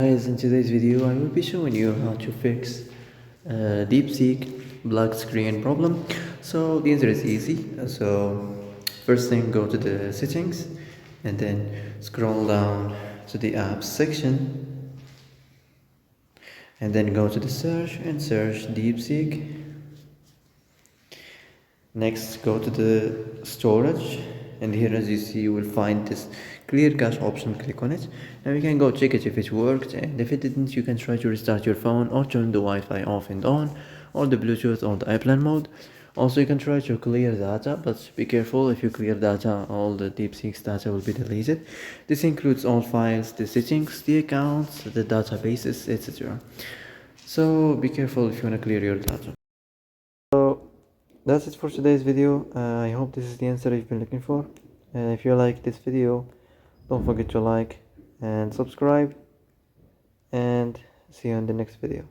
Guys, in today's video I will be showing you how to fix Deepseek black screen problem. So the answer is easy. So first thing, go to the settings and then scroll down to the apps section and then go to the search and search Deepseek. Next, go to the storage, and here as you see you will find this clear cache option. Click on it. Now you can go check it if it worked, and if it didn't you can try to restart your phone or turn the Wi-Fi off and on, or the Bluetooth or the airplane mode. Also you can try to clear data, but be careful. If you clear data, all the Deepseek's data will be deleted. This includes all files, the settings, the accounts, the databases, etc. So be careful if you want to clear your data. So that's it for today's video. I hope this is the answer you've been looking for. If you like this video, don't forget to like and subscribe, and see you in the next video.